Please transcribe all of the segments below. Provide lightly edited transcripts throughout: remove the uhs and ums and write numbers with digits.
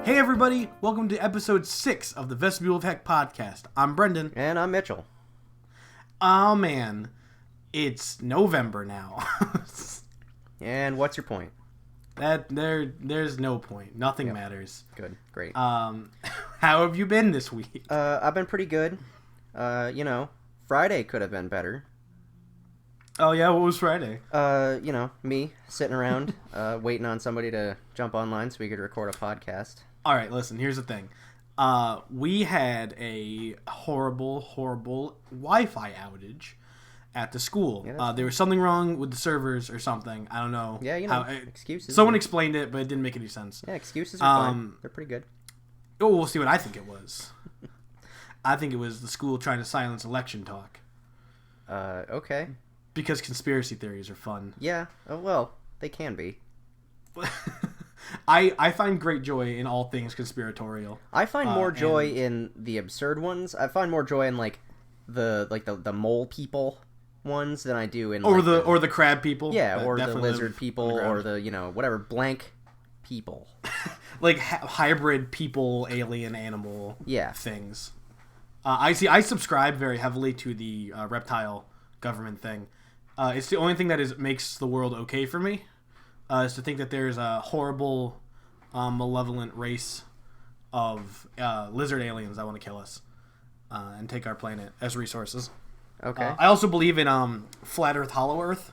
Hey everybody, welcome to episode 6 of the Vestibule of Heck podcast. I'm Brendan. And I'm Mitchell. Oh man, it's November now. And what's your point? There's no point. Nothing matters. Good, great. How have you been this week? I've been pretty good. Friday could have been better. Oh yeah, what was Friday? Me sitting around, waiting on somebody to jump online so we could record a podcast. All right, listen, here's the thing. We had a horrible Wi-Fi outage at the school. Yeah, there was something wrong with the servers or something. I don't know. Yeah, excuses. Someone explained it, but it didn't make any sense. Yeah, excuses are fine. They're pretty good. Oh, we'll see what I think it was. I think it was the school trying to silence election talk. Okay. Because conspiracy theories are fun. Yeah, well, they can be. I find great joy in all things conspiratorial. I find more joy in the absurd ones. I find more joy in the mole people ones than I do in or the crab people. Yeah, or the lizard people or the whatever blank people. Like hybrid people, alien, animal things. I subscribe very heavily to the reptile government thing. It's the only thing that makes the world okay for me. Is to think that there's a horrible, malevolent race of lizard aliens that want to kill us and take our planet as resources. Okay. I also believe in flat Earth, hollow Earth.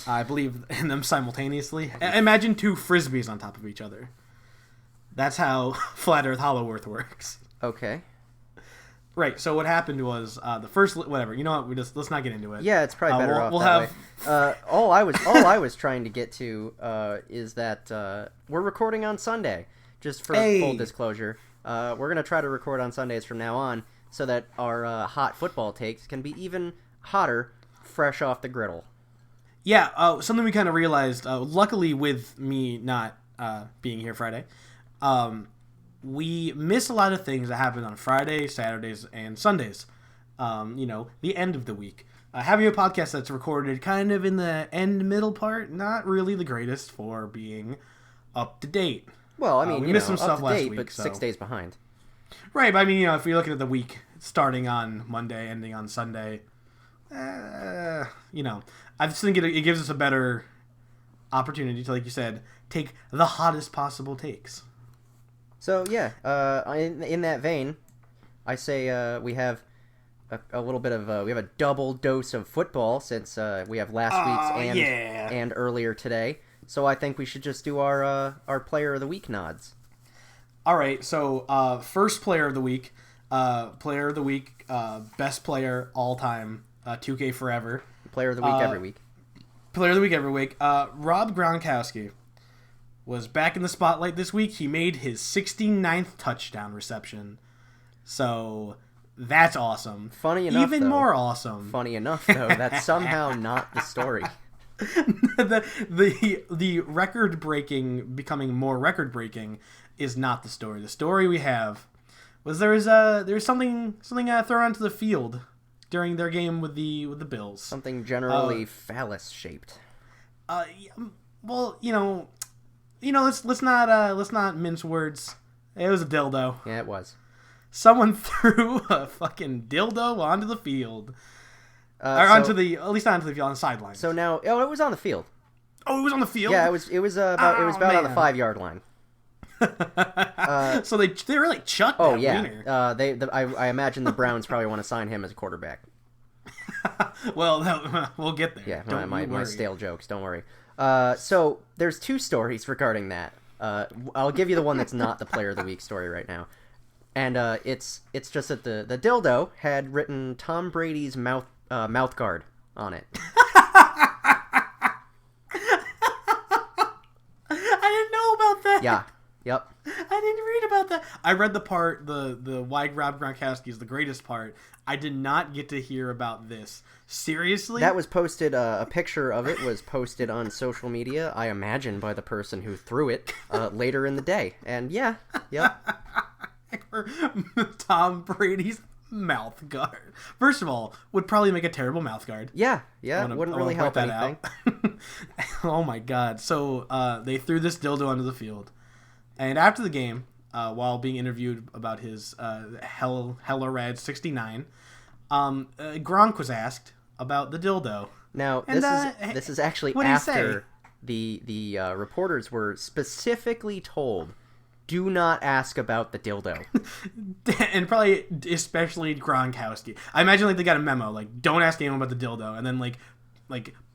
I believe in them simultaneously. Imagine two frisbees on top of each other. That's how flat Earth, hollow Earth works. Okay. Right. So what happened was the first whatever. You know what? let's not get into it. Yeah, it's probably better off that way. All I was trying to get to is that we're recording on Sunday. Just for full disclosure, we're gonna try to record on Sundays from now on, so that our hot football takes can be even hotter, fresh off the griddle. Yeah. Something we kind of realized. Luckily, with me not being here Friday. We miss a lot of things that happen on Fridays, Saturdays, and Sundays. The end of the week. Having a podcast that's recorded kind of in the middle part, not really the greatest for being up to date. Well, I mean, we missed some stuff last date, week, but 6 days behind. Right, but I mean, if you're looking at the week starting on Monday, ending on Sunday, I just think it gives us a better opportunity to, like you said, take the hottest possible takes. So yeah, in that vein, I say we have a little bit of we have a double dose of football since we have last week's and earlier today. So I think we should just do our player of the week nods. All right. So first player of the week, best player all time, 2K forever. Player of the week every week. Player of the week every week. Rob Gronkowski was back in the spotlight this week. He made his 69th touchdown reception. So that's awesome. Funny enough, more awesome. Funny enough, though, that's somehow not the story. the record breaking becoming more record breaking is not the story. The story we have was there's something thrown onto the field during their game with the Bills. Something generally phallus shaped. Well, let's not mince words. It was a dildo. Yeah, it was. Someone threw a fucking dildo onto the field, at least not onto the field, on the sideline. So now, it was on the field. Oh, it was on the field. Yeah, it was about on the 5-yard line. So they really chucked that wiener. I imagine the Browns probably want to sign him as a quarterback. Well, we'll get there. Yeah, my stale jokes. Don't worry. So there's 2 stories regarding that. I'll give you the one that's not the player of the week story right now, and it's just that the dildo had written Tom Brady's mouth guard on it. I didn't know about that. Yeah. Yep. I didn't read about that. I read the part, the why Rob Gronkowski is the greatest part. I did not get to hear about this. Seriously? That was posted, a picture of it was posted on social media, I imagine by the person who threw it, later in the day. And yeah, yep. Tom Brady's mouth guard. First of all, would probably make a terrible mouth guard. Yeah, wouldn't really help anything. Oh my god. So they threw this dildo onto the field. And after the game, while being interviewed about his Hellerad 69, Gronk was asked about the dildo. Now, this is actually after the reporters were specifically told, do not ask about the dildo. And probably especially Gronkowski. I imagine like they got a memo like, don't ask anyone about the dildo, and then like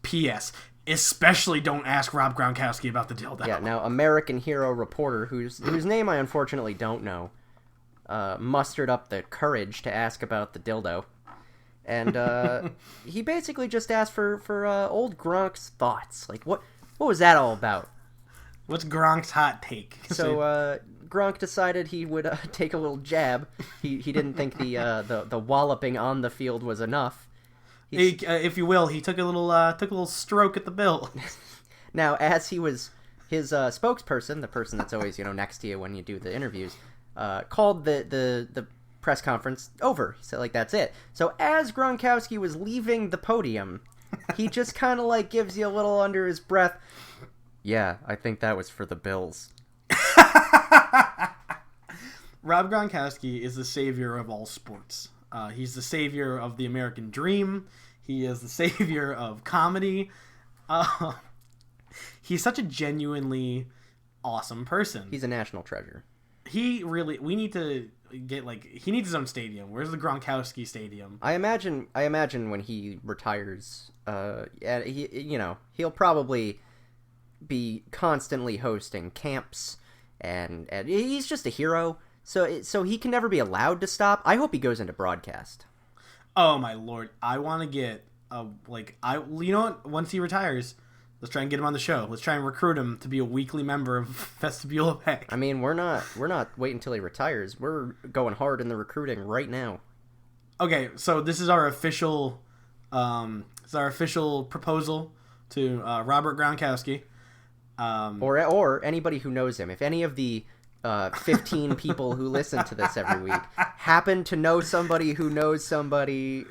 P.S. especially don't ask Rob Gronkowski about the dildo. Yeah. Now, American Hero reporter, whose name I unfortunately don't know, mustered up the courage to ask about the dildo. And he basically just asked for old Gronk's thoughts. Like, what was that all about? What's Gronk's hot take? So Gronk decided he would take a little jab. He didn't think the walloping on the field was enough. If you will, he took a little stroke at the bill. Now, as he was his spokesperson, the person that's always next to you when you do the interviews, called the press conference over. He said, like, that's it. So as Gronkowski was leaving the podium, he just kind of like gives you a little under his breath, yeah, I think that was for the Bills. Rob Gronkowski is the savior of all sports. He's the savior of the American dream. He is the savior of comedy. He's such a genuinely awesome person. He's a national treasure. We need to get he needs his own stadium. Where's the Gronkowski Stadium? I imagine when he retires, he'll probably be constantly hosting camps, and he's just a hero. So he can never be allowed to stop. I hope he goes into broadcast. Oh my lord! I want to get once he retires, let's try and get him on the show. Let's try and recruit him to be a weekly member of Vestibule of Heck. I mean, we're not waiting until he retires. We're going hard in the recruiting right now. Okay, so this is our official proposal to Robert Gronkowski. Or anybody who knows him. If any of the 15 people who listen to this every week happen to know somebody who knows Gronkowski,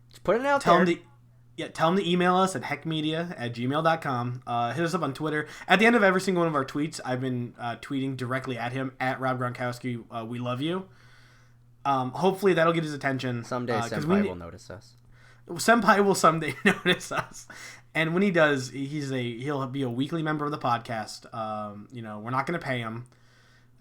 just put it out there. Tell him to email us at heckmedia@gmail.com. Hit us up on Twitter. At the end of every single one of our tweets, I've been tweeting directly at him, at Rob Gronkowski, we love you. Hopefully that'll get his attention. Someday Senpai will notice us. Senpai will someday notice us. And when he does, he'll be a weekly member of the podcast. We're not going to pay him.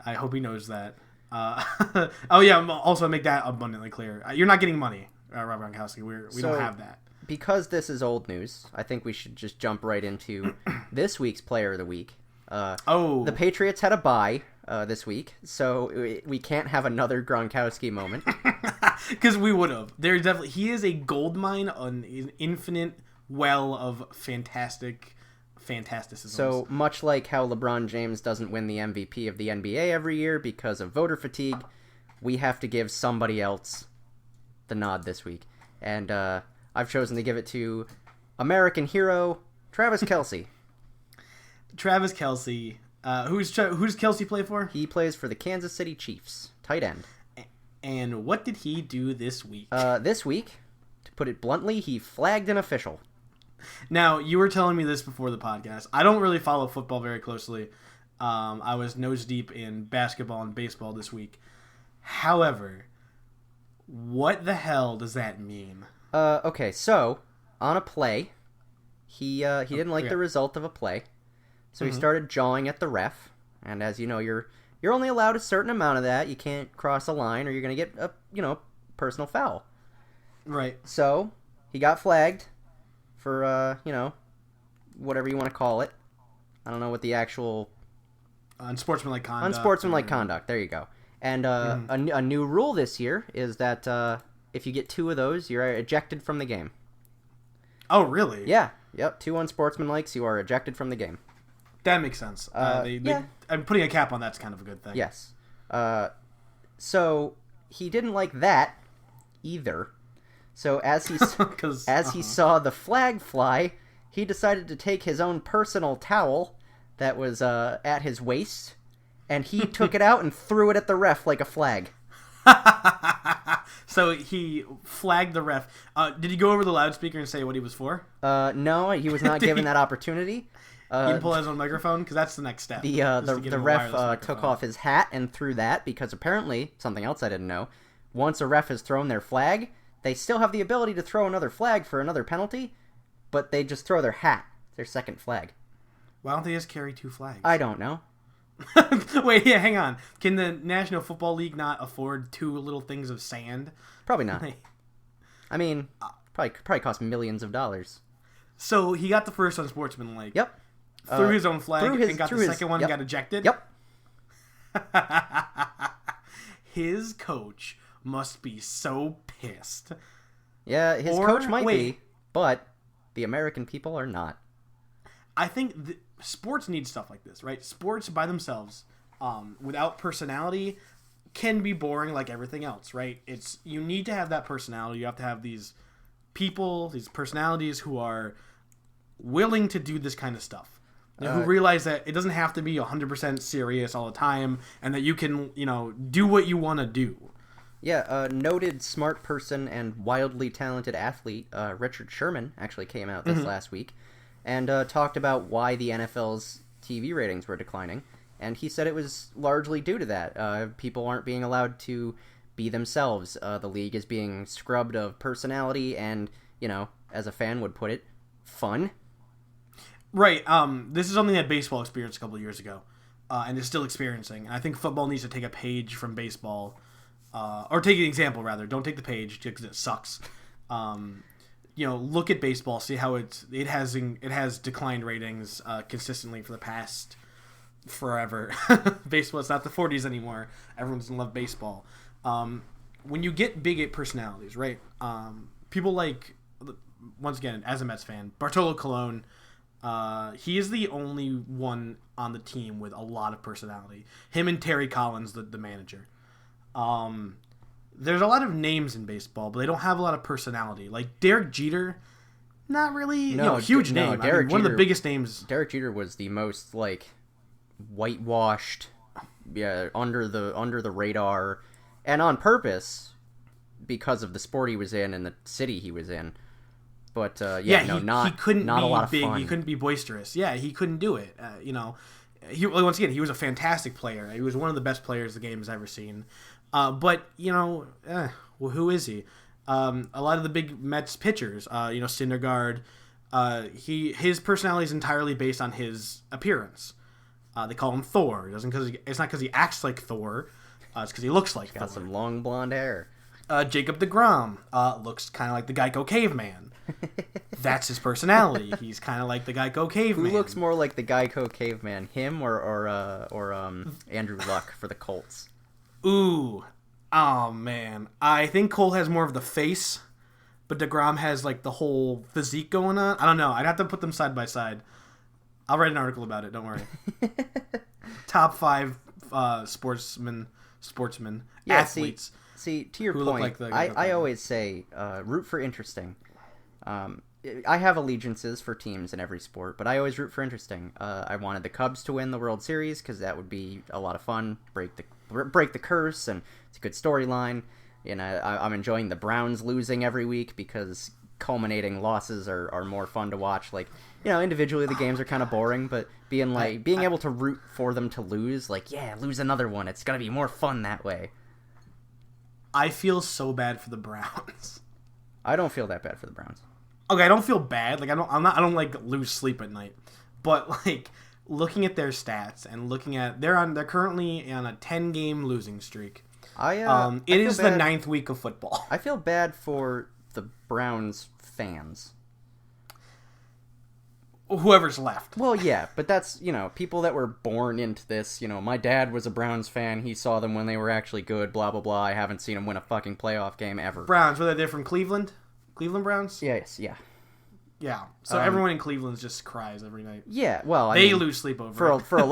I hope he knows that. Oh yeah, also make that abundantly clear. You're not getting money, Rob Gronkowski. We don't have that. Because this is old news, I think we should just jump right into this week's Player of the Week. The Patriots had a bye this week, so we can't have another Gronkowski moment. Because we would have. He is a gold mine on an infinite well of fantasticism. So much like how LeBron James doesn't win the MVP of the NBA every year because of voter fatigue, we have to give somebody else the nod this week. And I've chosen to give it to American hero Travis Kelce. Travis Kelce. Who's Kelce play for? He plays for the Kansas City Chiefs, tight end. And what did he do this week? This week, to put it bluntly, he flagged an official. Now, you were telling me this before the podcast. I don't really follow football very closely. I was nose deep in basketball and baseball this week. However, what the hell does that mean? Okay, so on a play, he didn't like the result of a play, so he started jawing at the ref. And as you know, you're only allowed a certain amount of that. You can't cross a line, or you're gonna get a personal foul. Right. So he got flagged for whatever you want to call it. I don't know what the actual unsportsmanlike conduct. Unsportsmanlike conduct. There you go. And a new rule this year is that if you get 2 of those, you're ejected from the game. Oh, really? Yeah. Yep. 2 unsportsmanlikes, you are ejected from the game. That makes sense. I'm putting a cap on that's kind of a good thing. Yes. So he didn't like that either. So as he saw the flag fly, he decided to take his own personal towel that was at his waist, and he took it out and threw it at the ref like a flag. So he flagged the ref. Did he go over the loudspeaker and say what he was for? No, he was not given that opportunity. He didn't pull his own microphone because that's the next step. The ref took off his hat and threw that because apparently, something else I didn't know, once a ref has thrown their flag, they still have the ability to throw another flag for another penalty, but they just throw their hat, their second flag. Why don't they just carry 2 flags? I don't know. Wait, yeah, hang on. Can the National Football League not afford 2 little things of sand? Probably not. I mean, probably cost millions of dollars. So he got the first unsportsmanlike. Yep. Threw his own flag and got the second one and got ejected? Yep. His coach must be so pissed. Yeah, his coach might be, but the American people are not. I think sports need stuff like this, right? Sports by themselves, without personality, can be boring like everything else, right? You need to have that personality. You have to have these people, these personalities who are willing to do this kind of stuff. Who realize that it doesn't have to be 100% serious all the time, and that you can, do what you want to do. Yeah, noted smart person and wildly talented athlete, Richard Sherman, actually came out this last week and talked about why the NFL's TV ratings were declining. And he said it was largely due to that. People aren't being allowed to be themselves. The league is being scrubbed of personality and, as a fan would put it, fun. Right. This is something that baseball experienced a couple of years ago and is still experiencing. And I think football needs to take a page from baseball. Or take an example, rather. Don't take the page because it sucks. Look at baseball, see how it has declined ratings consistently for the past forever. Baseball, it's not the 40s anymore. Everyone doesn't love baseball. When you get big personalities, right? People like, once again, as a Mets fan, Bartolo Colon. He is the only one on the team with a lot of personality. Him and Terry Collins, the manager. There's a lot of names in baseball, but they don't have a lot of personality. Like Derek Jeter, not really. Huge name. Derek Jeter, one of the biggest names. Derek Jeter was the most whitewashed, under the radar, and on purpose because of the sport he was in and the city he was in. But he couldn't not be a lot of big. fun. He couldn't be boisterous. Yeah, he couldn't do it. He once again, he was a fantastic player. He was one of the best players the game has ever seen. But who is he? A lot of the big Mets pitchers, Syndergaard, his personality is entirely based on his appearance. They call him Thor. It's not because he acts like Thor. It's because he looks like Thor. Got some long blonde hair. Jacob deGrom looks kind of like the Geico caveman. That's his personality. He's kind of like the Geico caveman. Who looks more like the Geico caveman, him or Andrew Luck for the Colts? Ooh, oh man, I think Cole has more of the face, but DeGrom has the whole physique going on. I don't know. I'd have to put them side by side. I'll write an article about it. Don't worry. Top 5 sportsmen, athletes. See, to your point, I always say root for interesting. I have allegiances for teams in every sport, but I always root for interesting. I wanted the Cubs to win the World Series because that would be a lot of fun. Break the curse, and it's a good storyline. I'm enjoying the Browns losing every week because culminating losses are more fun to watch. Individually the games are kind of boring, but being able to root for them to lose, lose another one. It's gonna be more fun that way. I feel so bad for the Browns. I don't feel that bad for the Browns. Okay, I don't feel bad. I don't lose sleep at night. But looking at their stats and looking at they're currently on a 10-game losing streak. It is the 9th week of football. I feel bad for the Browns fans. Whoever's left. Well, yeah, but that's, people that were born into this. My dad was a Browns fan. He saw them when they were actually good, blah, blah, blah. I haven't seen them win a fucking playoff game ever. Browns, were they from Cleveland? Cleveland Browns? Yes, yeah. Yeah, so everyone in Cleveland just cries every night. Yeah, well, they lose sleep over it. For a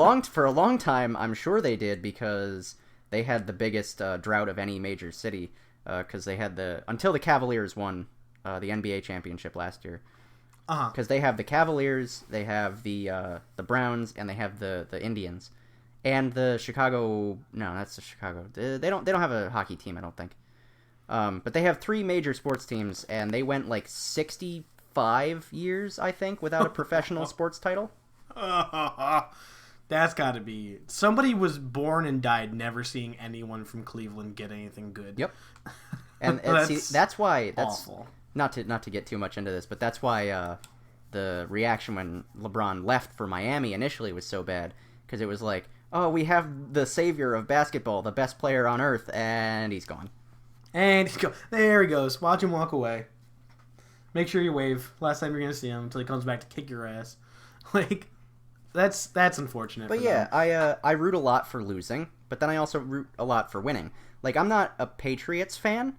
long time, I'm sure they did because they had the biggest drought of any major city because they had until the Cavaliers won the NBA championship last year. Because they have the Cavaliers, they have the Browns, and they have the Indians, and the Chicago. No, that's the Chicago. They don't have a hockey team, I don't think. But they have 3 major sports teams, and they went 65 years, I think, without a professional sports title. That's got to be... Somebody was born and died never seeing anyone from Cleveland get anything good. Yep. And that's why... That's awful. Not to get too much into this, but that's why the reaction when LeBron left for Miami initially was so bad. Because it was like, oh, we have the savior of basketball, the best player on earth, and he's gone. And there he goes. Watch him walk away. Make sure you wave. Last time you're going to see him until he comes back to kick your ass. Like... That's unfortunate. But yeah, I root a lot for losing, but then I also root a lot for winning. Like, I'm not a Patriots fan,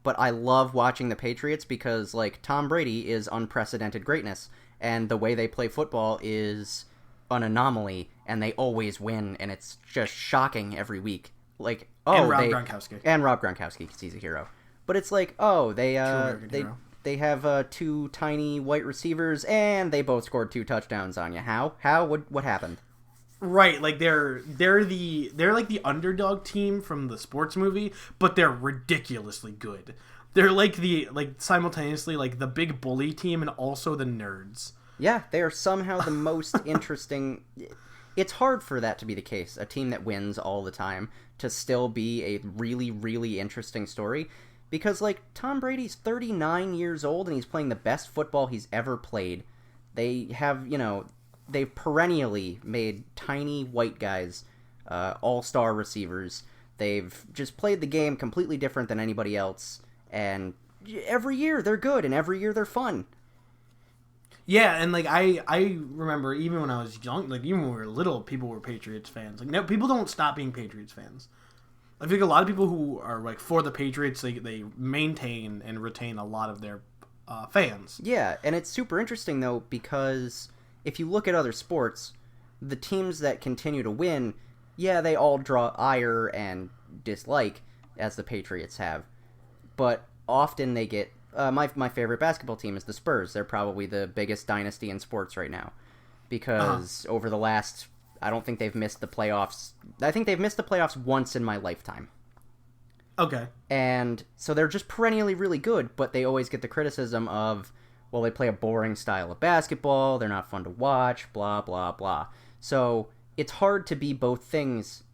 but I love watching the Patriots because, like, Tom Brady is unprecedented greatness, and the way they play football is an anomaly, and they always win, and it's just shocking every week. Like, and Rob Gronkowski. And Rob Gronkowski, because he's a hero. But it's like, oh, they have two tiny white receivers, and they both scored 2 touchdowns on you. How? What happened? Right, like they're like the underdog team from the sports movie, but they're ridiculously good. They're like simultaneously like the big bully team and also the nerds. Yeah, they are somehow the most interesting. It's hard for that to be the case. A team that wins all the time to still be a really, really interesting story. Because, like, Tom Brady's 39 years old and he's playing the best football he's ever played. They have, they've perennially made tiny white guys all-star receivers. They've just played the game completely different than anybody else. And every year they're good and every year they're fun. Yeah, and, like, I remember even when I was young, like, even when we were little, people were Patriots fans. Like, no, people don't stop being Patriots fans. I think a lot of people who are like for the Patriots, they maintain and retain a lot of their fans. Yeah, and it's super interesting though because if you look at other sports, the teams that continue to win, yeah, they all draw ire and dislike as the Patriots have, but often they get. My favorite basketball team is the Spurs. They're probably the biggest dynasty in sports right now because over the last. I don't think they've missed the playoffs. I think they've missed the playoffs once in my lifetime. Okay. And so they're just perennially really good, but they always get the criticism of, well, they play a boring style of basketball, they're not fun to watch, blah, blah, blah. So it's hard to be both things,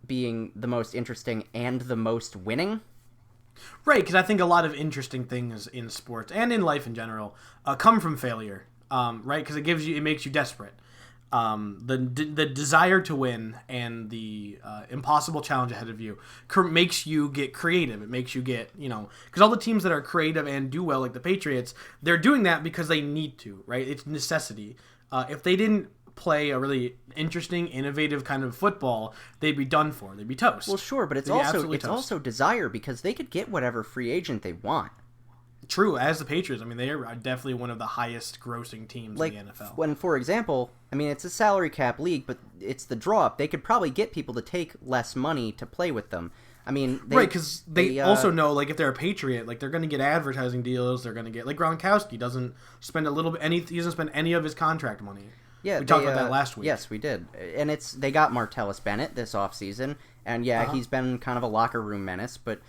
being the most interesting and the most winning. Right, because I think a lot of interesting things in sports and in life in general come from failure, right? Because it makes you desperate. The desire to win and the impossible challenge ahead of you makes you get creative. It makes you get, because all the teams that are creative and do well, like the Patriots, they're doing that because they need to, right? It's necessity. If they didn't play a really interesting, innovative kind of football, they'd be done for. They'd be toast. Well, sure, but it's also desire because they could get whatever free agent they want. True, as the Patriots, I mean, they are definitely one of the highest grossing teams in the NFL. When, for example, I mean, it's a salary cap league, but it's the draw-up. They could probably get people to take less money to play with them. I mean, right, because they also know, like, if they're a Patriot, like, they're going to get advertising deals. They're going to get, like, Gronkowski doesn't spend he doesn't spend any of his contract money. Yeah, we talked about that last week. Yes, we did. And they got Martellus Bennett this offseason, and he's been kind of a locker room menace, but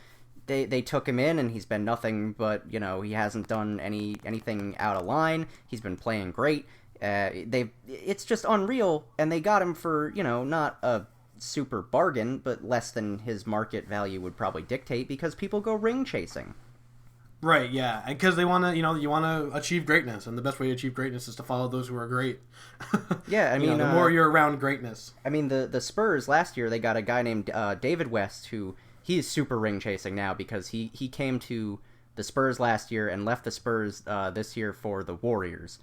they took him in, and he's been nothing but, he hasn't done anything out of line. He's been playing great. It's just unreal, and they got him for, not a super bargain, but less than his market value would probably dictate because people go ring chasing. Right, yeah, because they want to, you want to achieve greatness, and the best way to achieve greatness is to follow those who are great. Yeah, I mean, the more you're around greatness. I mean, the Spurs last year, they got a guy named David West, who he's super ring chasing now because he came to the Spurs last year and left the Spurs this year for the Warriors.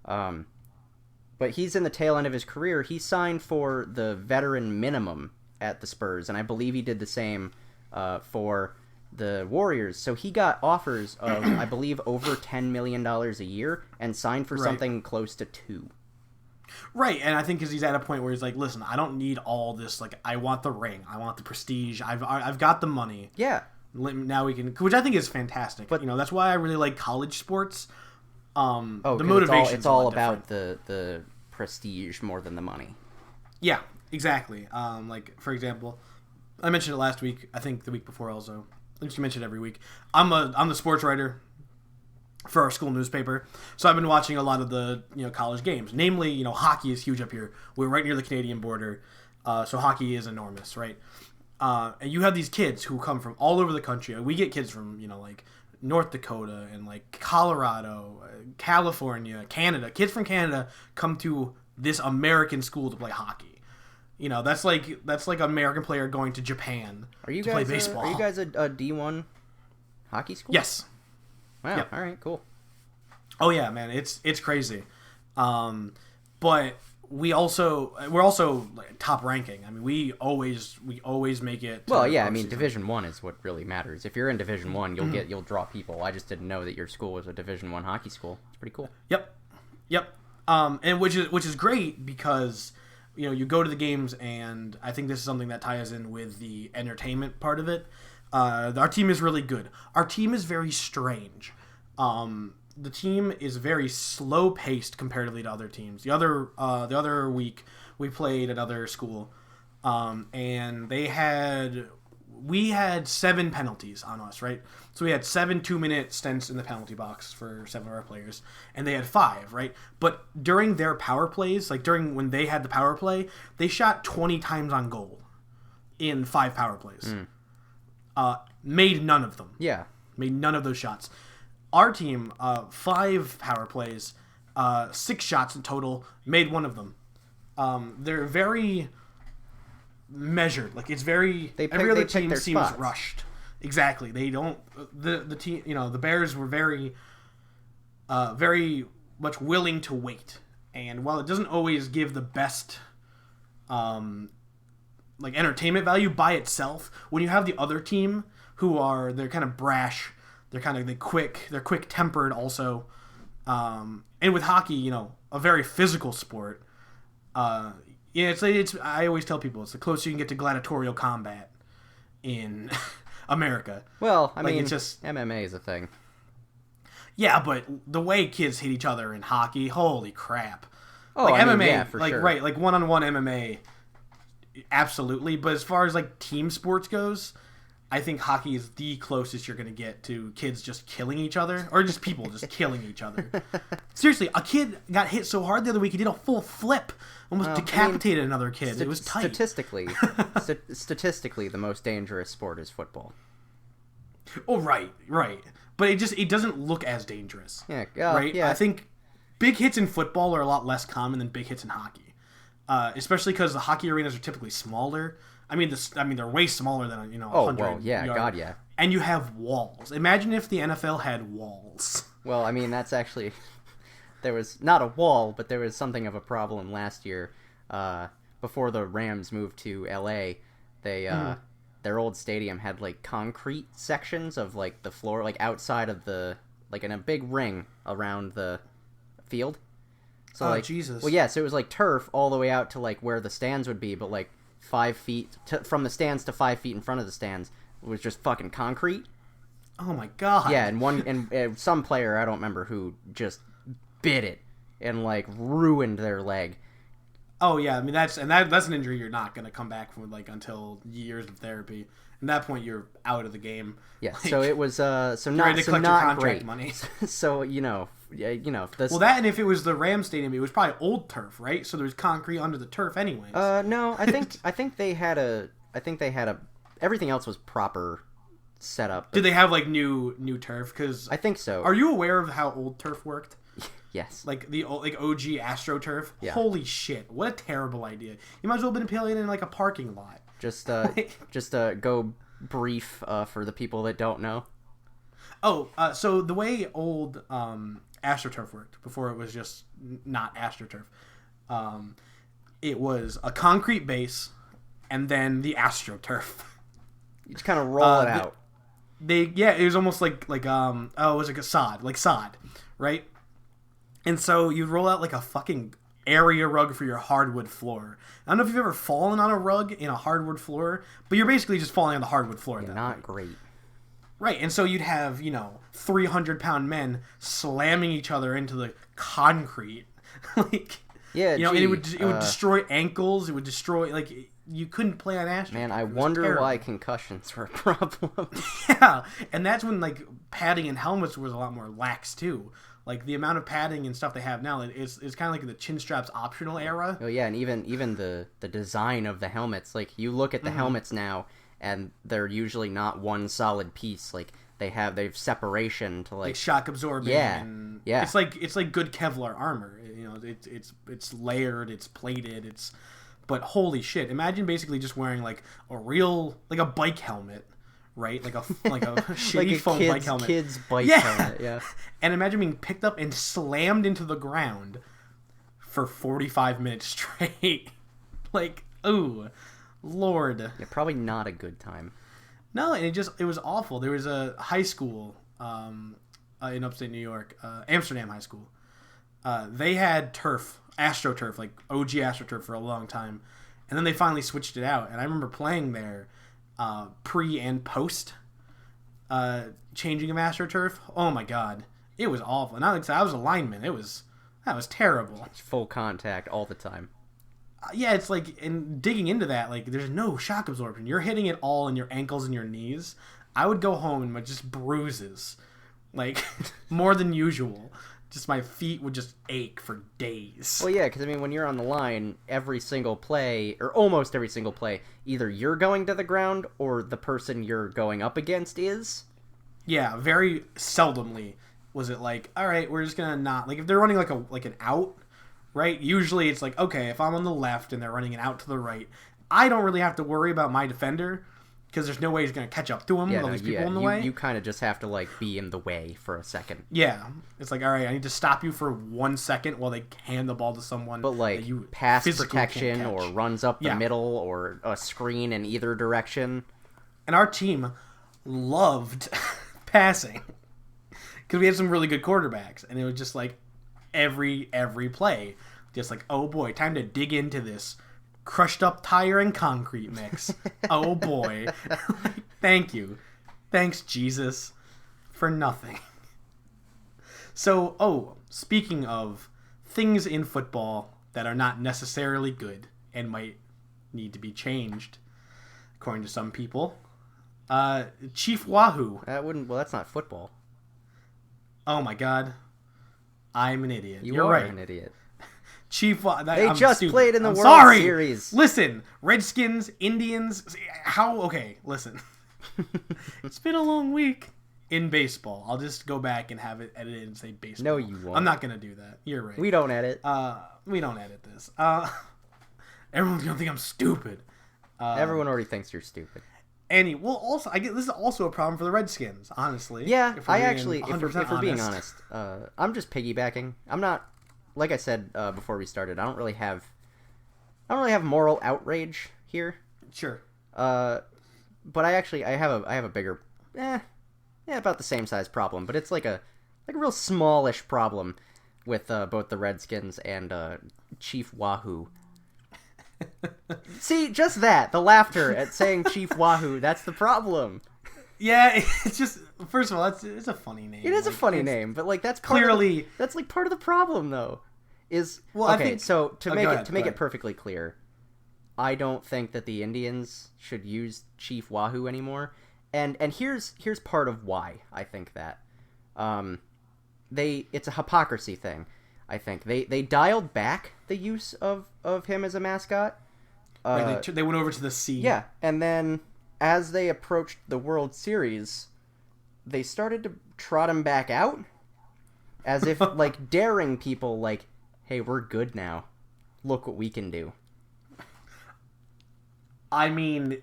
But he's in the tail end of his career. He signed for the veteran minimum at the Spurs, and I believe he did the same for the Warriors. So he got offers of, I believe, over $10 million a year and signed for something close to $2 million. Right, and I think because he's at a point where he's like, listen, I don't need all this. Like, I want the ring. I want the prestige. I've got the money. Yeah. Now we can, which I think is fantastic. But that's why I really like college sports. The motivation. It's all about the prestige more than the money. Yeah, exactly. Like, for example, I mentioned it last week. I think the week before also. I think you mentioned it every week. I'm the sports writer for our school newspaper. So I've been watching a lot of the college games. Namely, hockey is huge up here. We're right near the Canadian border, so hockey is enormous, right? And you have these kids who come from all over the country. We get kids from like North Dakota and like Colorado, California, Canada. Kids from Canada come to this American school to play hockey. That's like an American player going to Japan to play baseball. Are you guys a D1 hockey school? Yes. Wow. Yep. All right. Cool. Oh yeah, man. It's crazy. But we're also like, top ranking. I mean, we always make it. Well, yeah. I mean, Division 1 is what really matters. If you're in Division 1, you'll draw people. I just didn't know that your school was a Division 1 hockey school. It's pretty cool. Yep. And which is great because you go to the games, and I think this is something that ties in with the entertainment part of it. Our team is really good. Our team is very strange. The team is very slow paced comparatively to other teams. The other week we played another school, and we had 7 penalties on us, right? So we had 7 2-minute stints in the penalty box for 7 of our players, and they had 5, right? But during their power plays, like during when they had the power play, they shot 20 times on goal in 5 power plays. Made none of them. Yeah. Made none of those shots. Our team, 5 power plays, 6 shots in total, made 1 of them. They're very measured. Like it's very every other team seems spots. Rushed. Exactly. They don't the team, the Bears were very very much willing to wait. And while it doesn't always give the best like entertainment value by itself, when you have the other team they're kind of brash, they're quick-tempered also, and with hockey, a very physical sport. It's I always tell people it's the closest you can get to gladiatorial combat in America. Well, I mean, it's just MMA is a thing. Yeah, but the way kids hit each other in hockey, holy crap! Oh, like MMA, yeah, for sure. Right, like one-on-one MMA, absolutely. But as far as like team sports goes, I think hockey is the closest you're going to get to kids just killing each other, or just people just killing each other. Seriously, a kid got hit so hard the other week he did a full flip, almost decapitated another kid. It was tight. Statistically, the most dangerous sport is football. Oh, right. But it doesn't look as dangerous. Yeah, right? Yeah. I think big hits in football are a lot less common than big hits in hockey, especially because the hockey arenas are typically smaller. I mean, they're way smaller than 100. Oh, well, yeah, yard. God, yeah. And you have walls. Imagine if the NFL had walls. Well, I mean, that's actually there was not a wall, but there was something of a problem last year. Before the Rams moved to LA, their old stadium had like concrete sections of like the floor, like outside of like in a big ring around the field. So like, Jesus. Well, yeah, so it was like turf all the way out to like where the stands would be, but like 5 feet from the stands to 5 feet in front of the stands was just fucking concrete. Oh my god. Yeah, and some player, I don't remember who, just bit it and like ruined their leg. Oh yeah, I mean that's an injury you're not gonna come back from like until years of therapy. At that point, you're out of the game. Yeah, like, so it was not great. Money. So well, that, and if it was the Rams stadium, it was probably old turf, right? So there was concrete under the turf, anyways. No, I think they had everything else was proper set up. Did they have like new turf? Because I think so. Are you aware of how old turf worked? Yes. Like the OG AstroTurf. Yeah. Holy shit! What a terrible idea. You might as well have been playing in like a parking lot. Just go brief for the people that don't know. Oh, so the way old AstroTurf worked before it was just not AstroTurf, it was a concrete base and then the AstroTurf. You just kind of roll it out. It was almost like it was like a sod, right? And so you'd roll out like a fucking area rug for your hardwood floor. I don't know if you've ever fallen on a rug in a hardwood floor, but you're basically just falling on the hardwood floor at that not point. Great. Right, and so you'd have, 300-pound men slamming each other into the concrete. Like, Yeah, and it would destroy ankles. It would destroy you couldn't play on AstroTurf. Man, I wonder why concussions were a problem. Yeah, and that's when padding and helmets was a lot more lax too. Like the amount of padding and stuff they have now, it's kind of like the chin straps optional era. Oh yeah, and even the design of the helmets. Like you look at the helmets now, and they're usually not one solid piece. Like they've separation to like shock absorbing. Yeah. It's like good Kevlar armor. It's layered, it's plated, But holy shit! Imagine basically just wearing a bike helmet. Right, like a shitty foam bike helmet. Kid's bike helmet, yeah. And imagine being picked up and slammed into the ground for 45 minutes straight. Ooh, Lord. Yeah, probably not a good time. No, and it was awful. There was a high school in upstate New York, Amsterdam High School. They had AstroTurf, like OG AstroTurf for a long time, and then they finally switched it out. And I remember playing there. Pre and post changing of AstroTurf. Oh my god, it was awful. And I was a lineman. That was terrible. It's full contact all the time. Yeah, it's and digging into that, there's no shock absorption. You're hitting it all in your ankles and your knees. I would go home and just bruises, more than usual. Just my feet would just ache for days. Well, yeah, because, when you're on the line, every single play, or almost every single play, either you're going to the ground or the person you're going up against is. Yeah, very seldomly was it all right, we're just going to not... if they're running an out, right? Usually it's okay, if I'm on the left and they're running an out to the right, I don't really have to worry about my defender because there's no way he's going to catch up to him with all these people in the way. You kind of just have to, be in the way for a second. Yeah. It's all right, I need to stop you for 1 second while they hand the ball to someone. But, you pass protection or runs up the middle or a screen in either direction. And our team loved passing because we had some really good quarterbacks. And it was just, every play. Just oh, boy, time to dig into this crushed up tire and concrete mix. Oh boy. Thank you. Thanks, Jesus, for nothing. So, speaking of things in football that are not necessarily good and might need to be changed, according to some people, Chief Wahoo. That's not football. Oh my god. I'm an idiot. You're right. An idiot. Chief, they just played in the World Series. Listen, Redskins, Indians. Listen. It's been a long week in baseball. I'll just go back and have it edited and say baseball. No, you won't. I'm not gonna do that. You're right. We don't edit. We don't edit this. Everyone's gonna think I'm stupid. Everyone already thinks you're stupid. Also, I get this is also a problem for the Redskins. Honestly. Yeah, if we're being honest, I'm just piggybacking. I'm not. Like I said before we started, I don't really have moral outrage here. Sure. But I have a bigger, about the same size problem, but it's like a real smallish problem with both the Redskins and Chief Wahoo. See, just the laughter at saying Chief Wahoo, that's the problem. Yeah, it's just, first of all, it's a funny name. It is a funny name, but that's clearly that's part of the problem though. So to make it perfectly clear, I don't think that the Indians should use Chief Wahoo anymore, and here's part of why I think that. It's a hypocrisy thing. I think they dialed back the use of him as a mascot. They went over to the sea. Yeah, and then as they approached the World Series, they started to trot him back out, as if daring people, hey, we're good now. Look what we can do. I mean,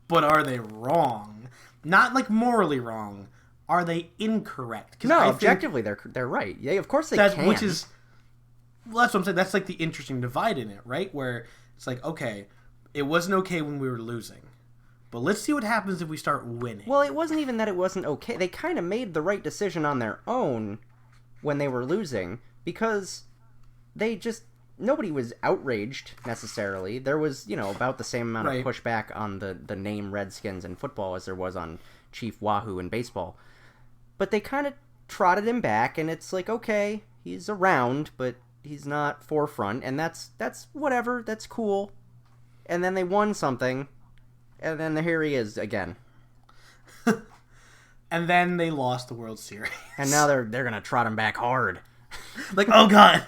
but are they wrong? Not morally wrong. Are they incorrect? No, objectively they're right. Yeah, of course they can. Well, that's what I'm saying. That's the interesting divide in it, right? Where it's okay, it wasn't okay when we were losing, but let's see what happens if we start winning. Well, it wasn't even that it wasn't okay. They kind of made the right decision on their own when they were losing, because nobody was outraged necessarily. There was, about the same amount of pushback on the name Redskins in football as there was on Chief Wahoo in baseball. But they kind of trotted him back, and it's okay, he's around, but he's not forefront, and that's whatever. That's cool. And then they won something, and then here he is again. And then they lost the World Series. And now they're gonna trot him back hard. Like, oh god,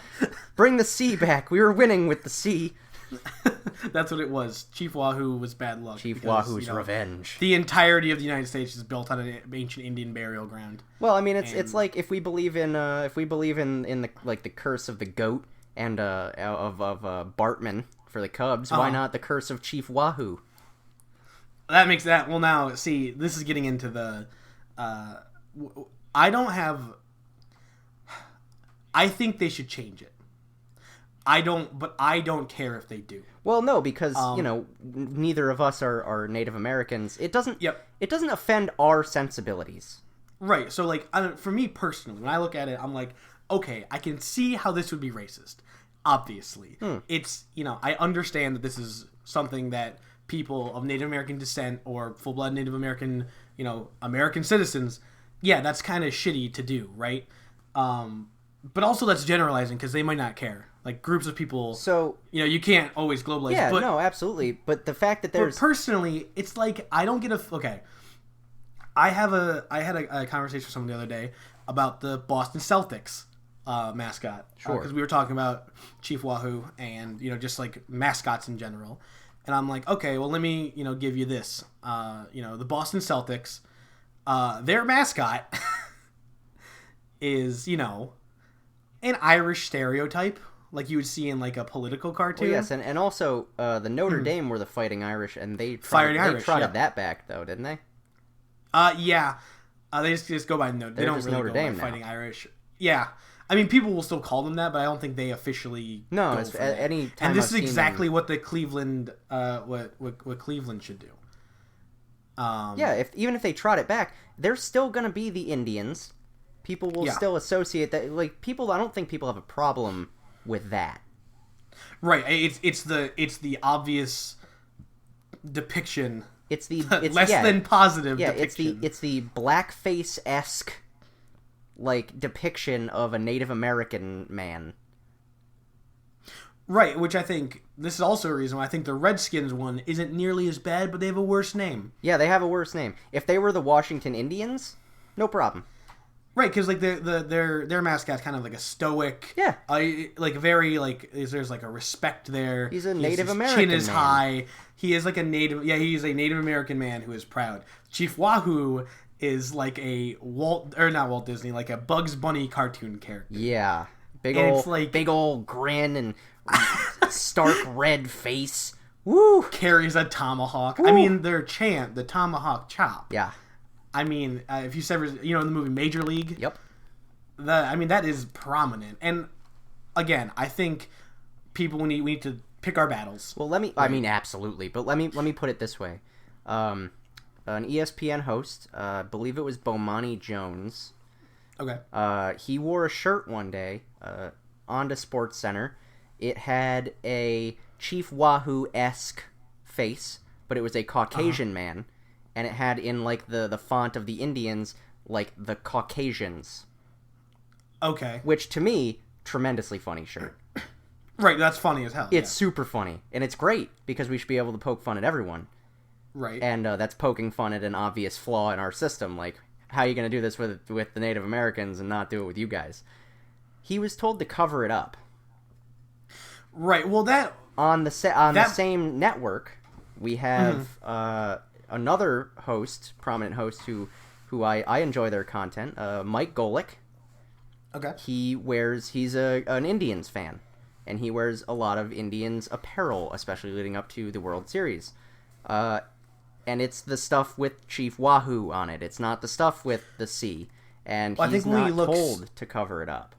bring the C back. We were winning with the C. That's what it was. Chief Wahoo was bad luck. Chief Wahoo's revenge. The entirety of the United States is built on an ancient Indian burial ground. Well, I mean, it's like if we believe in the like the curse of the goat and of Bartman for the Cubs, why not the curse of Chief Wahoo? That makes that. Well, now see, this is getting into the. I think they should change it. I don't care if they do. Well, no, because neither of us are Native Americans. It doesn't. Yep. It doesn't offend our sensibilities. Right. So, like, for me personally, when I look at it, I'm like, okay, I can see how this would be racist. Obviously, it's I understand that this is something that people of Native American descent or full-blood Native American, American citizens, yeah, that's kind of shitty to do, right? But also that's generalizing because they might not care. Like, groups of people, so you can't always globalize. Yeah, no, absolutely. But the fact that there's... But personally, it's like, I don't get okay. I had a conversation with someone the other day about the Boston Celtics mascot. Sure. Because we were talking about Chief Wahoo and, just like mascots in general. And I'm like, okay, well, let me, give you this. The Boston Celtics, their mascot is, an Irish stereotype, like you would see in like a political cartoon. Well, yes, and also the Notre Dame were the Fighting Irish, and they trotted that back, though, didn't they? Yeah. They just go by Notre. They don't really Notre go Dame by now. Fighting Irish. Yeah. I mean, people will still call them that, but I don't think they officially. No, it's any time. And this is exactly what the Cleveland, what Cleveland should do. Yeah, even if they trot it back, they're still gonna be the Indians. People will still associate that. Like, people, I don't think people have a problem with that. Right. It's the obvious depiction. It's less than positive. Yeah, depiction. it's the blackface-esque like depiction of a Native American man. Right, which I think this is also a reason why I think the Redskins one isn't nearly as bad, but they have a worse name. Yeah, they have a worse name. If they were the Washington Indians, no problem. Right, because like their mascot's kind of like a stoic. Yeah. Like very like there's like a respect there. He's a Native American chin is man. high. He is like a native. Yeah, he's a Native American man who is proud. Chief Wahoo is like a not Walt Disney, like a Bugs Bunny cartoon character. Yeah, big old grin and stark red face. Woo! Carries a tomahawk. Woo. I mean, their chant, the tomahawk chop. Yeah. I mean, if you've ever, in the movie Major League. Yep. That is prominent. And again, I think we need to pick our battles. Well, I mean, absolutely. But let me put it this way. An ESPN host, I believe it was Bomani Jones. Okay. He wore a shirt one day onto SportsCenter. It had a Chief Wahoo-esque face, but it was a Caucasian man. And it had in, like, the font of the Indians, like, the Caucasians. Okay. Which, to me, tremendously funny shirt. Right, that's funny as hell. It's super funny. And it's great, because we should be able to poke fun at everyone. Right. And that's poking fun at an obvious flaw in our system. Like, how are you going to do this with the Native Americans and not do it with you guys? He was told to cover it up. Right, well that... On the same network, we have... another prominent host who I enjoy their content, Mike Golick. Okay. He's an Indians fan, and he wears a lot of Indians apparel, especially leading up to the World Series. And it's the stuff with Chief Wahoo on it. It's not the stuff with the C. And he's not told to cover it up.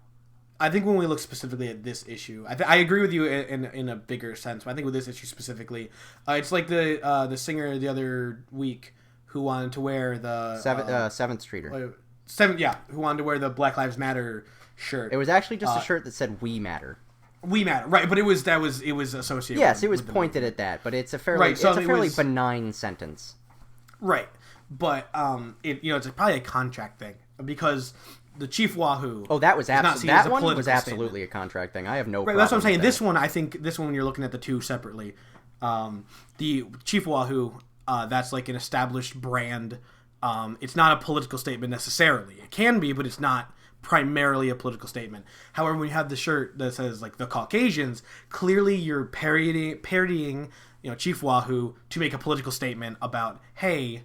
I think when we look specifically at this issue, I agree with you in a bigger sense. But I think with this issue specifically, it's like the singer the other week who wanted to wear the Seventh Streeter. Who wanted to wear the Black Lives Matter shirt. It was actually just a shirt that said "We Matter." We Matter, right? But it was associated. Yes, it was pointed at that, but it's a fairly benign sentence. Right, but it's probably a contract thing because the Chief Wahoo. Oh, that was that one was absolutely statement. A contract thing. I have no problem. That's what I'm saying. This one, I think, when you're looking at the two separately, the Chief Wahoo, that's like an established brand. It's not a political statement necessarily. It can be, but it's not primarily a political statement. However, when you have the shirt that says like the Caucasians, clearly you're parodying Chief Wahoo to make a political statement about, hey,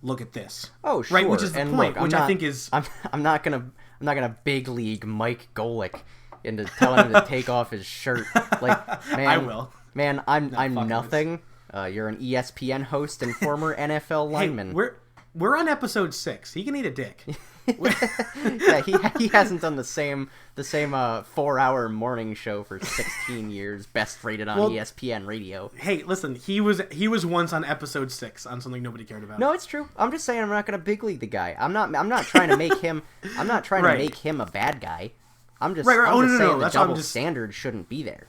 look at this. Oh, sure. Right, which is the point, I think is I'm not gonna big league Mike Golick into telling him to take off his shirt. Like, man, I will. Man, I'm nothing. You're an ESPN host and former NFL lineman. Hey, we're on episode 6. He can eat a dick. Yeah, he hasn't done the same 4-hour morning show for 16 years, best rated on ESPN radio. Hey, listen, he was once on episode 6 on something nobody cared about. No, it's true. I'm just saying I'm not going to big league the guy. I'm not trying to make him to make him a bad guy. I'm just saying the double standard shouldn't be there.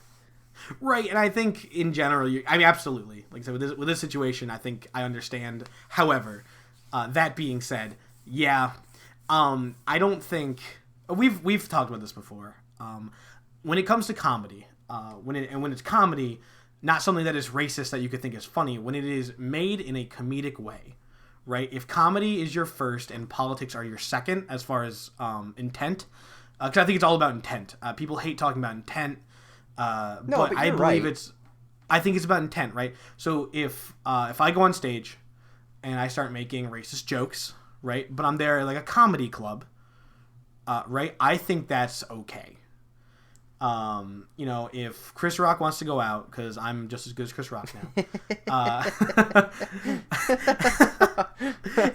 Right, and I think in general, absolutely. Like I said, with this situation, I think I understand. However, that being said, yeah, I don't think we've talked about this before. When it comes to comedy, when it's comedy, not something that is racist that you could think is funny. When it is made in a comedic way, right? If comedy is your first and politics are your second, as far as intent, because I think it's all about intent. People hate talking about intent. But I believe I think it's about intent, right? So if I go on stage and I start making racist jokes, right? But I'm there at like a comedy club, right? I think that's okay. If Chris Rock wants to go out, because I'm just as good as Chris Rock now.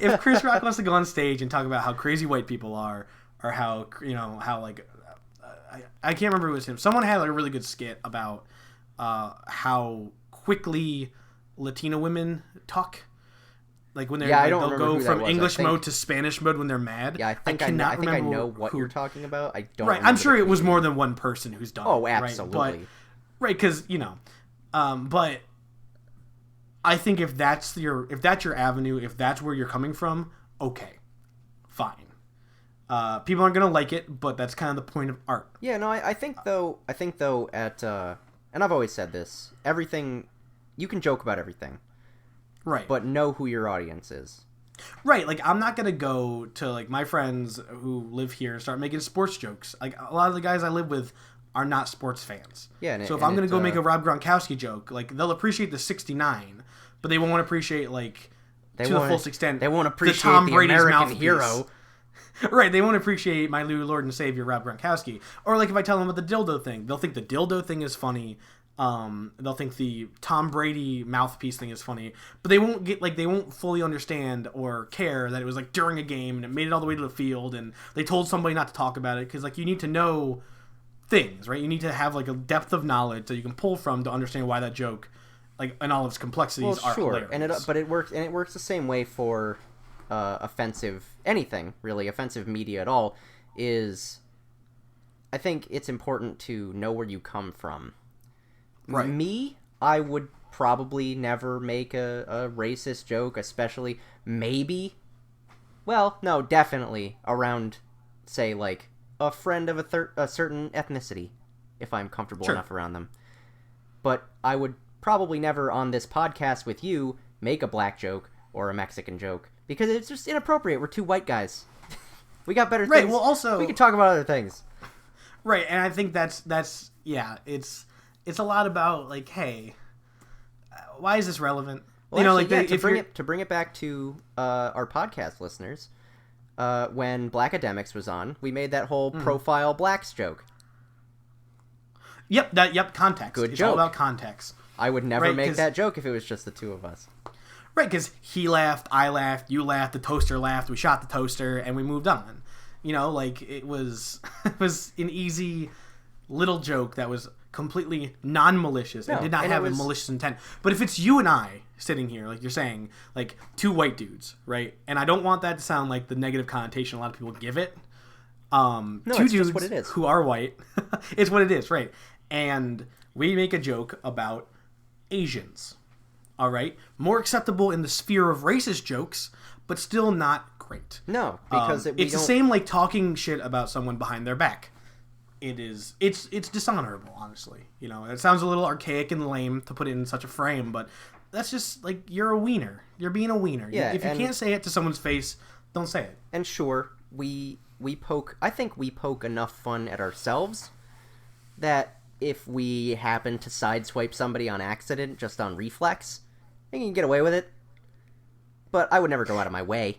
If Chris Rock wants to go on stage and talk about how crazy white people are, or how like I can't remember if it was him. Someone had like a really good skit about how quickly Latino women talk. Like when they'll go from English mode to Spanish mode when they're mad. Yeah, I think I know what you're talking about. I don't. Right, I'm sure it was more than one person who's done it. Oh, absolutely. Right, because but I think if that's your avenue, if that's where you're coming from, okay, fine. People aren't gonna like it, but that's kind of the point of art. Yeah, no, I think though at and I've always said this, everything you can joke about everything. Right. But know who your audience is. Right, like I'm not gonna go to like my friends who live here and start making sports jokes. Like a lot of the guys I live with are not sports fans. Yeah. So if I'm gonna go make a Rob Gronkowski joke, like they'll appreciate the 69, but they won't appreciate the full extent. They won't appreciate the Tom Brady's American hero. Right, they won't appreciate my new Lord and Savior Rob Gronkowski. Or like if I tell them about the dildo thing, they'll think the dildo thing is funny. They'll think the Tom Brady mouthpiece thing is funny, but they won't fully understand or care that it was like during a game and it made it all the way to the field and they told somebody not to talk about it, because like you need to know things, right? You need to have like a depth of knowledge that you can pull from to understand why that joke, like in all of its complexities, are hilarious. And it works the same way for offensive media at all. Is I think it's important to know where you come from. Right. Me, I would probably never make a racist joke, especially definitely around, say, like, a friend of a certain ethnicity, if I'm comfortable enough around them. But I would probably never, on this podcast with you, make a black joke or a Mexican joke, because it's just inappropriate. We're two white guys. We got better things. Right, well, also... We can talk about other things. Right, and I think that's it's a lot about, like, hey, why is this relevant? Well, to bring it back to our podcast listeners, when Black Academics was on, we made that whole profile blacks joke. Yep, context. Good it's joke. All about context. I would never make that joke if it was just the two of us. Right, because he laughed, I laughed, you laughed, the toaster laughed, we shot the toaster, and we moved on. It was an easy little joke that was completely non-malicious and did not have a malicious intent. But if it's you and I sitting here, like you're saying, like two white dudes, right? And I don't want that to sound like the negative connotation a lot of people give it. Two dudes just what it is. Who are white. It's what it is, right? And we make a joke about Asians. All right? More acceptable in the sphere of racist jokes, but still not great. No, because it's the same like talking shit about someone behind their back. It's dishonorable, honestly. You know, it sounds a little archaic and lame to put it in such a frame, but that's just like, you're a wiener. You're being a wiener. Yeah, if you can't say it to someone's face, don't say it. And sure, I think we poke enough fun at ourselves that if we happen to sideswipe somebody on accident, just on reflex, I can get away with it. But I would never go out of my way.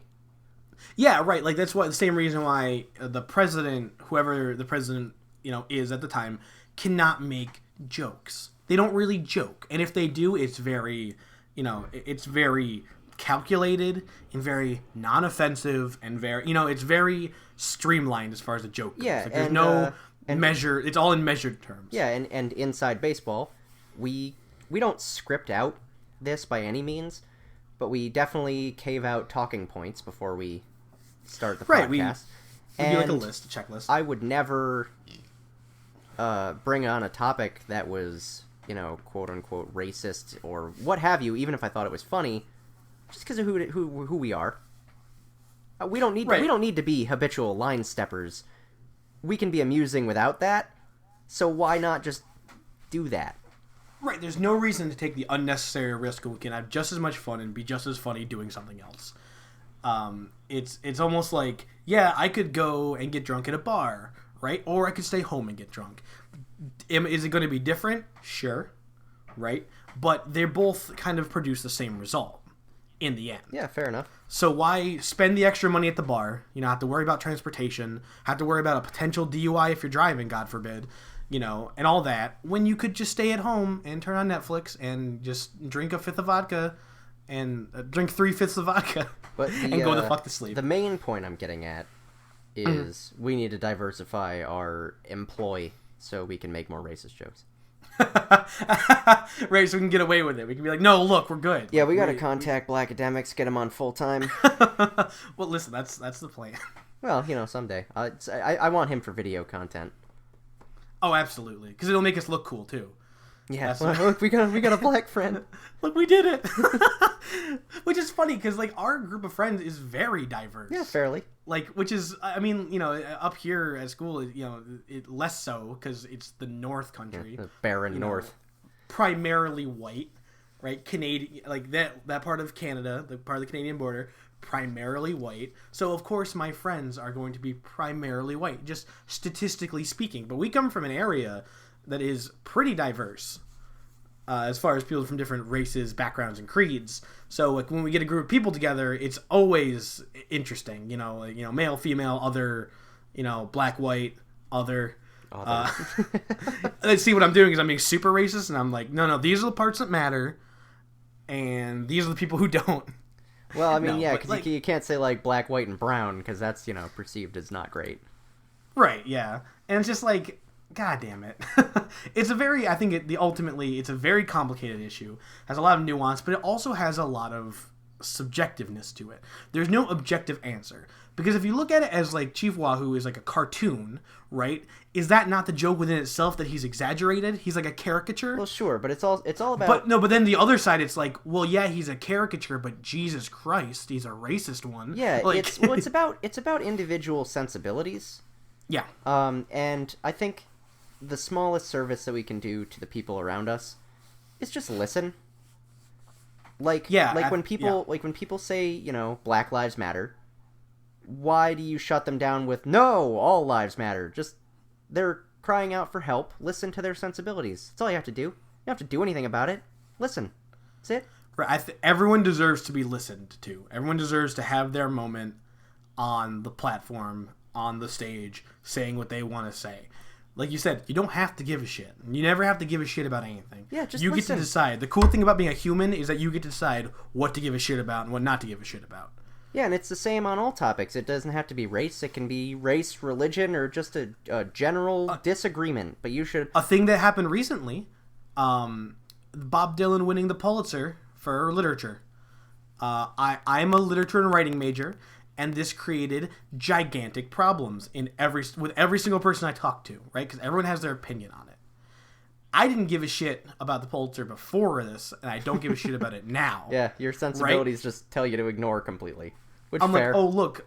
Yeah, right. Like, that's the same reason why the president, whoever the president, you know, is at the time, cannot make jokes. They don't really joke. And if they do, it's very, you know, it's very calculated and very non-offensive and very, you know, it's very streamlined as far as a joke goes. Yeah, like, there's no measure. It's all in measured terms. Yeah, and inside baseball, we don't script out this by any means, but we definitely cave out talking points before we start the podcast. We do like a list, a checklist. I would never bring on a topic that was, you know, quote unquote racist or what have you, even if I thought it was funny, just because of who we are. We don't need to be habitual line steppers. We can be amusing without that. So why not just do that? Right, there's no reason to take the unnecessary risk when we can have just as much fun and be just as funny doing something else. It's almost like, yeah, I could go and get drunk at a bar, right? Or I could stay home and get drunk. Is it going to be different? Sure, right? But they both kind of produce the same result in the end. Yeah, fair enough. So why spend the extra money at the bar? You know, have to worry about transportation, have to worry about a potential DUI if you're driving, God forbid, you know, and all that, when you could just stay at home and turn on Netflix and just drink a fifth of vodka and drink 3/5 of vodka and go the fuck to sleep. The main point I'm getting at is we need to diversify our employ so we can make more racist jokes. Right, so we can get away with it. We can be like, no, look, we're good. Yeah, we got to contact black academics, get them on full time. Well, listen, that's the plan. Well, you know, someday. I want him for video content. Oh, absolutely, because it'll make us look cool too. Yeah, look, we got a black friend. Look, we did it. Which is funny because like our group of friends is very diverse. Yeah, fairly. Like, which is, I mean, you know, up here at school, you know, less so because it's the North Country, the barren North, primarily white, right? Canadian, like that part of Canada, the part of the Canadian border, primarily white. So of course my friends are going to be primarily white, just statistically speaking. But we come from an area that is pretty diverse as far as people from different races, backgrounds, and creeds. So like when we get a group of people together, it's always interesting. You know, male, female, other, you know, black, white, other. Let's see what I'm doing is I'm being super racist, and I'm like, no, these are the parts that matter, and these are the people who don't. Well, I mean, no, yeah, because like, you can't say like black, white, and brown because that's, you know, perceived as not great. Right. Yeah, and it's just like, God damn it. It's a very, I think ultimately it's a very complicated issue. Has a lot of nuance, but it also has a lot of subjectiveness to it. There's no objective answer. Because if you look at it as like Chief Wahoo is like a cartoon, right? Is that not the joke within itself that he's exaggerated? He's like a caricature? Well, sure, but it's all about... But then the other side, it's like, well, yeah, he's a caricature, but Jesus Christ, he's a racist one. Yeah, like... it's about individual sensibilities. Yeah. And I think the smallest service that we can do to the people around us is just listen. When people say, you know, Black Lives Matter, why do you shut them down with, no, all lives matter? Just, they're crying out for help. Listen to their sensibilities. That's all you have to do. You don't have to do anything about it. Listen. That's it. Right. Everyone deserves to be listened to. Everyone deserves to have their moment on the platform, on the stage, saying what they want to say. Like you said, you don't have to give a shit. You never have to give a shit about anything. Yeah, just you listen. Get to decide. The cool thing about being a human is that you get to decide what to give a shit about and what not to give a shit about. Yeah, and it's the same on all topics. It doesn't have to be race. It can be race, religion, or just a general disagreement. But you should... A thing that happened recently, Bob Dylan winning the Pulitzer for literature. I'm a literature and writing major, and this created gigantic problems with every single person I talked to, right? Because everyone has their opinion on it. I didn't give a shit about the Pulitzer before this, and I don't give a shit about it now. Yeah, your sensibilities just tell you to ignore completely. Which I'm fair. like,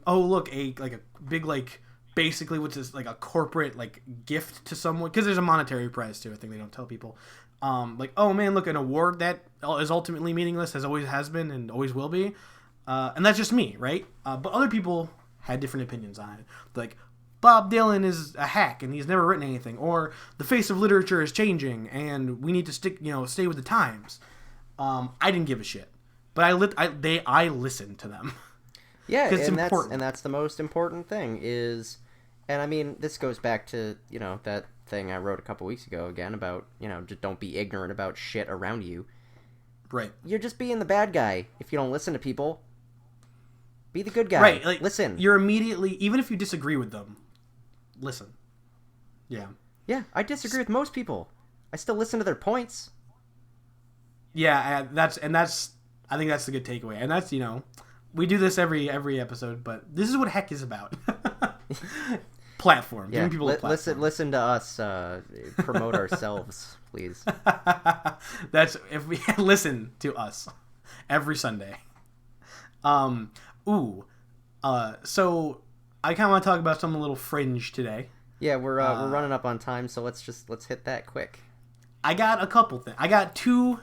oh look, a big basically which is like a corporate gift to someone, because there's a monetary prize to it. I think they don't tell people. Oh man, look, an award that is ultimately meaningless, as always has been and always will be. And that's just me, right? But other people had different opinions on it. Like, Bob Dylan is a hack and he's never written anything, or the face of literature is changing and we need to stay with the times. I didn't give a shit, but I listened to them. Yeah, and that's the most important thing is, and I mean, this goes back to, that thing I wrote a couple weeks ago again about, just don't be ignorant about shit around you. Right. You're just being the bad guy if you don't listen to people. Be the good guy. Right. Listen. You're immediately, even if you disagree with them, listen. Yeah. Yeah, I disagree with most people. I still listen to their points. Yeah, I think that's the good takeaway. And that's, we do this every episode, but this is what Heck is about. Platform. Yeah, giving people a platform. Listen to us promote ourselves, please. That's if we listen to us every Sunday. So I kind of want to talk about something a little fringe today. Yeah, we're running up on time, so let's hit that quick. I got a couple things. I got two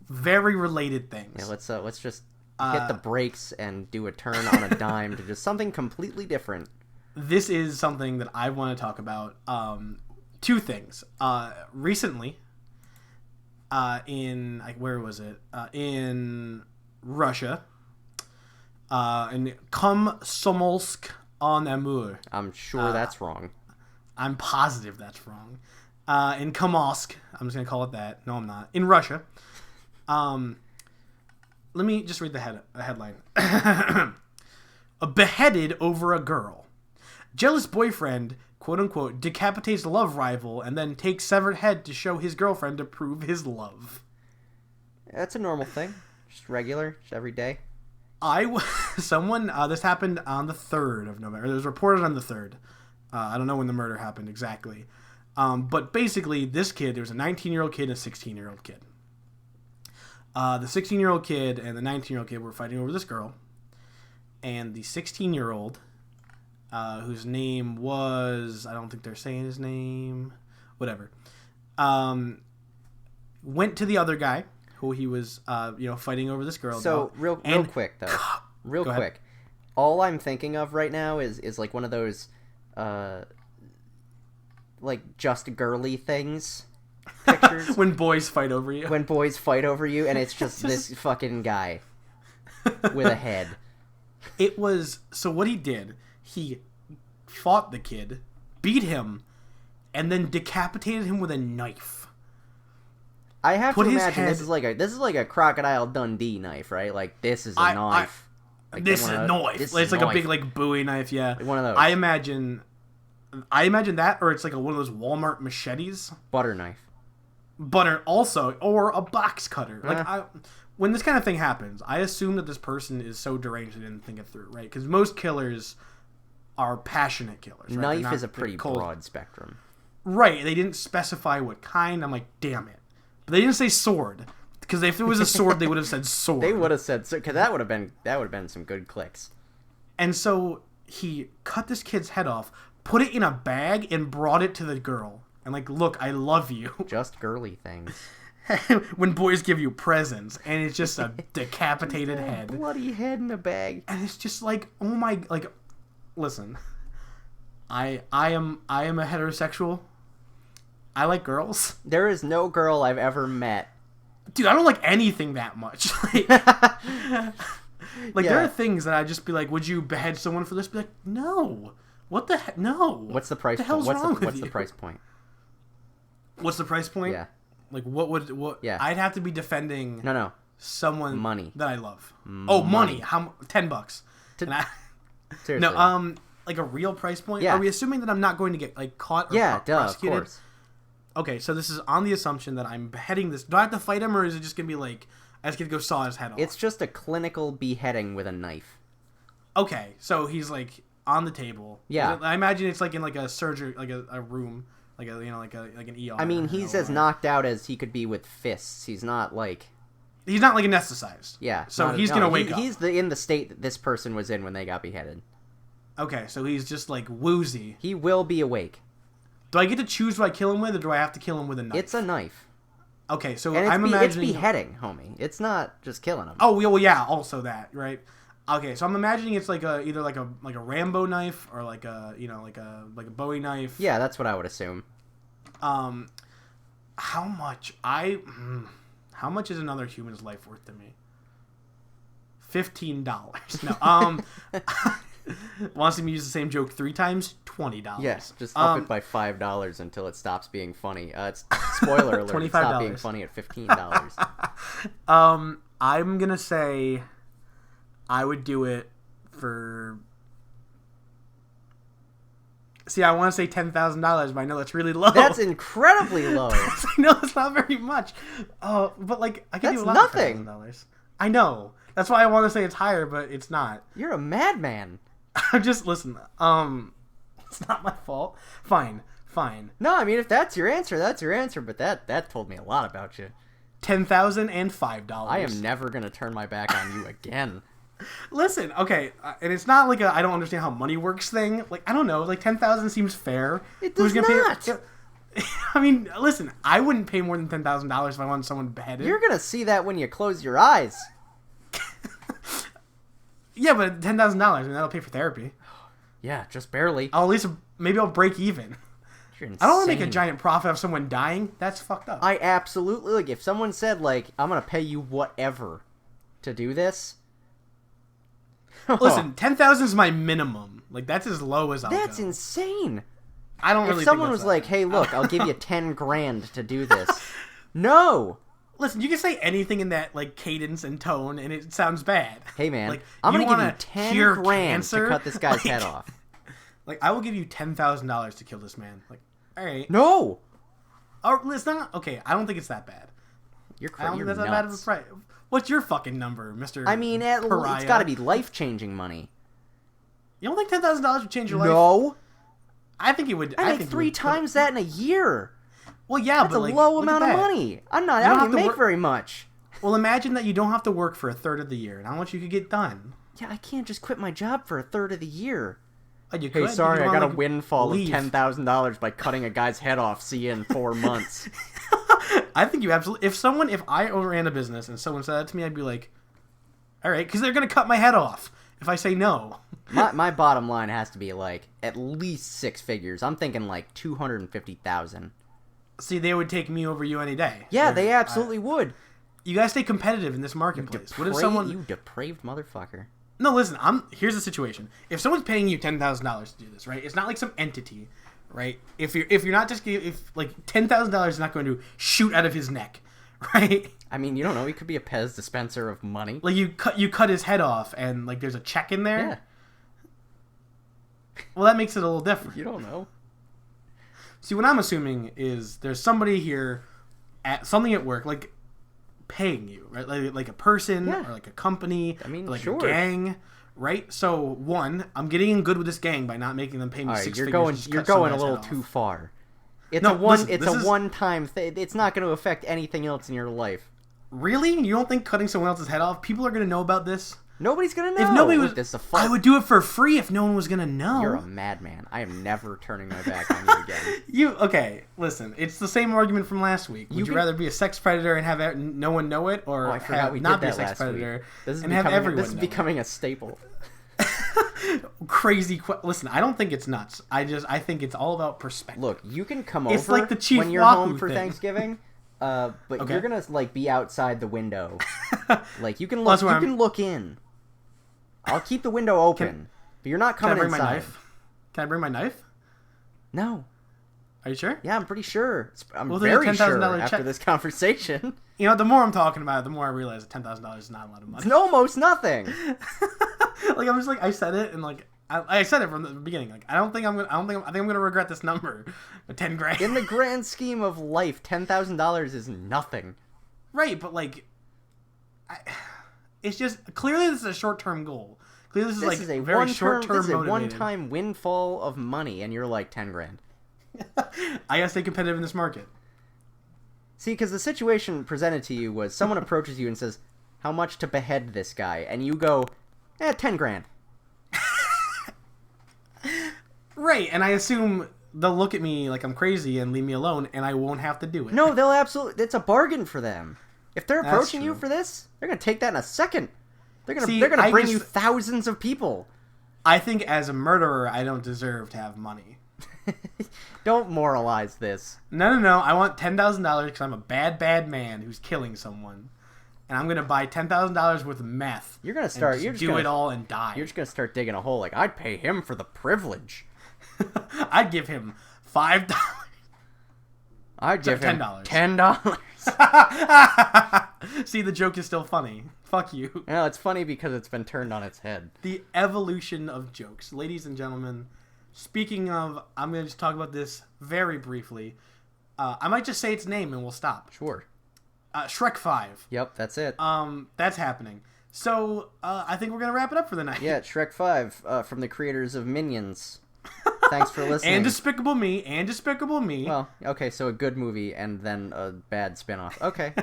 very related things. Yeah, let's just hit the brakes and do a turn on a dime to just something completely different. This is something that I want to talk about. Two things. Recently, in where was it? In Russia. In Komsomolsk-on-Amur. I'm sure that's wrong. I'm positive that's wrong. In Komolsk, I'm just gonna call it that. No, I'm not. In Russia. Let me just read the headline. Beheaded over a girl. Jealous boyfriend, quote-unquote, decapitates love rival and then takes severed head to show his girlfriend to prove his love. That's a normal thing. Just regular, just every day. This happened on the 3rd of November. It was reported on the 3rd. I don't know when the murder happened exactly. But basically, this kid, there was a 19-year-old kid and a 16-year-old kid. The 16-year-old kid and the 19-year-old kid were fighting over this girl. And the 16-year-old, whose name was, I don't think they're saying his name, whatever, went to the other guy who he was, fighting over this girl. So, real quick, though. Real quick. Ahead. All I'm thinking of right now is like one of those, just girly things. Pictures. When boys fight over you. When boys fight over you, and it's just this fucking guy with a head. It was, so what he did, he fought the kid, beat him, and then decapitated him with a knife. I have to imagine this is like a Crocodile Dundee knife, right? Like, this is a knife. This is a knife. It's like a big Bowie knife, yeah. Like one of those. I imagine that, or it's like one of those Walmart machetes. Butter knife. Butter also, or a box cutter. When this kind of thing happens, I assume that this person is so deranged they didn't think it through, right? Because most killers are passionate killers. Right? Knife is a pretty broad spectrum. Right. They didn't specify what kind. I'm like, damn it. But they didn't say sword. Because if it was a sword, they would have said sword. They would have said sword, because that would have been some good clicks. And so he cut this kid's head off, put it in a bag, and brought it to the girl. And like, look, I love you. Just girly things. When boys give you presents, and it's just a decapitated head. Bloody head in a bag. And it's just like, oh my, listen. I am a heterosexual. I like girls. There is no girl I've ever met. Dude, I don't like anything that much. There are things that I'd just be like, would you behead someone for this? Be like, no. What the heck? No. What's the price point? What's the price point? What's the price point? Yeah. Like, what? Yeah. I'd have to be defending. No. Someone money that I love. Oh, money. How? $10. Seriously. No. Like a real price point. Yeah. Are we assuming that I'm not going to get caught or prosecuted? Of course. Okay, so this is on the assumption that I'm beheading this. Do I have to fight him, or is it just gonna be like I just get to go saw his head off? It's just a clinical beheading with a knife. Okay, so he's on the table. Yeah. I imagine it's in a surgery, a room, like an ER. I mean, he's as knocked out as he could be with fists. He's not He's not like anesthetized. Yeah. So he's gonna wake up. He's in the state that this person was in when they got beheaded. Okay, so he's just like woozy. He will be awake. Do I get to choose what I kill him with, or do I have to kill him with a knife? It's a knife. Okay, so and I'm imagining... It's beheading, homie. It's not just killing him. Oh, well, yeah, also that, right? Okay, so I'm imagining it's like either like a Rambo knife or like a like a Bowie knife. Yeah, that's what I would assume. How much is another human's life worth to me? $15. No. Want to see me use the same joke 3 times? $20. Yes, just up it by $5 until it stops being funny. It's spoiler alert. It's not being funny at $15. I'm gonna say I would do it for. See, I want to say $10,000, but I know that's really low. That's incredibly low. I know it's not very much. But like I can do a lot of $10,000. I know. That's why I want to say it's higher, but it's not. You're a madman. Just listen. It's not my fault. Fine. No, I mean if that's your answer, that's your answer. But that told me a lot about you. $10,000 and $5. I am never gonna turn my back on you again. Listen, okay, and it's not like I don't understand how money works thing. Like I don't know, like $10,000 seems fair. It does not. I mean, listen, I wouldn't pay more than $10,000 if I wanted someone beheaded. You're gonna see that when you close your eyes. Yeah, but $10,000, I mean, that'll pay for therapy. Yeah, just barely. Maybe I'll break even. You're insane. I don't want to make a giant profit of someone dying. That's fucked up. I absolutely, like, if someone said, like, I'm gonna pay you whatever to do this. Listen, $10,000 is my minimum. Like, that's as low as I'll go. That's insane. I don't really If someone was like, hey, look, I'll give you $10,000 to do this. No. Listen, you can say anything in that like cadence and tone, and it sounds bad. Hey man, like, I'm gonna give you $10,000 to cut this guy's head off. Like I will give you $10,000 to kill this man. Like, all right. No. Oh, it's not okay. I don't think it's that bad. You're crazy. That's not bad of a price. What's your fucking number, Mister? I mean, it's got to be life-changing money. You don't think $10,000 would change your life? No. I think it would. I make 3 times that in a year. Well, yeah, that's a low amount of money. I don't even make very much. Well, imagine that you don't have to work for a third of the year, and how much you could get done. Yeah, I can't just quit my job for a third of the year. Oh, you could. Hey, sorry, I got a windfall of $10,000 by cutting a guy's head off. See you in 4 months. I think you absolutely. If I overran a business and someone said that to me, I'd be like, all right, because they're gonna cut my head off if I say no. my bottom line has to be like at least 6 figures. I'm thinking like $250,000. See, they would take me over you any day. Yeah, they absolutely would. You guys stay competitive in this marketplace. What if you depraved motherfucker? No, listen. Here's the situation. If someone's paying you $10,000 to do this, right? It's not like some entity, right? If you're not just like $10,000 is not going to shoot out of his neck, right? I mean, you don't know. He could be a Pez dispenser of money. Like you cut his head off, and like there's a check in there. Yeah. Well, that makes it a little different. You don't know. See, what I'm assuming is there's somebody here at something at work, like paying you, right? Like a person or like a company, I mean, like sure. a gang, right? So one, I'm getting in good with this gang by not making them pay me 6 figures. You're going a little too far. It's a one-time thing. It's not going to affect anything else in your life. Really? You don't think cutting someone else's head off? People are going to know about this? Nobody's gonna know. If nobody was, I would do it for free if no one was gonna know. You're a madman. I am never turning my back on you again. Okay? Listen, it's the same argument from last week. Would you rather be a sex predator and have no one know it, or not be a sex predator and have everyone know it? This is becoming a staple. Crazy. Listen, I don't think it's nuts. I think it's all about perspective. Look, you can come over. It's like the Chief when you're Wahoo home for thing. Thanksgiving. But you're gonna like be outside the window. Like you can look. You can look in. I'll keep the window open, but you're not coming inside. Can I bring my knife? Can I bring my knife? No. Are you sure? Yeah, I'm pretty sure. I'm very sure after this conversation. You know, the more I'm talking about it, the more I realize that $10,000 is not a lot of money. It's almost nothing. Like I'm just like I said it, and like I said it from the beginning. Like I think I'm gonna regret this number, but $10,000. In the grand scheme of life, $10,000 is nothing. Right, but like, it's just clearly this is a short-term goal. Clearly this is a very short-term. This is a one-time windfall of money, and you're like $10,000. I gotta stay competitive in this market. See, because the situation presented to you was someone approaches you and says, how much to behead this guy? And you go, 10 grand. Right, and I assume they'll look at me like I'm crazy and leave me alone, and I won't have to do it. No, they'll absolutely... It's a bargain for them. If they're approaching you for this, they're going to take that in a second. They're going to bring you thousands of people. I think as a murderer, I don't deserve to have money. Don't moralize this. No. I want $10,000 because I'm a bad man who's killing someone. And I'm going to buy $10,000 worth of meth. You're going to start... do it all and die. You're just going to start digging a hole. Like, I'd pay him for the privilege. I'd give him $5. I'd give him $10. $10. See, the joke is still funny. Fuck you. No, it's funny because it's been turned on its head. The evolution of jokes. Ladies and gentlemen, speaking of, I'm going to just talk about this very briefly. I might just say its name and we'll stop. Sure. Shrek 5. Yep, that's it. That's happening. So, I think we're going to wrap it up for the night. Yeah, Shrek 5 from the creators of Minions. Thanks for listening. And Despicable Me. Well, okay, so a good movie and then a bad spinoff. Okay.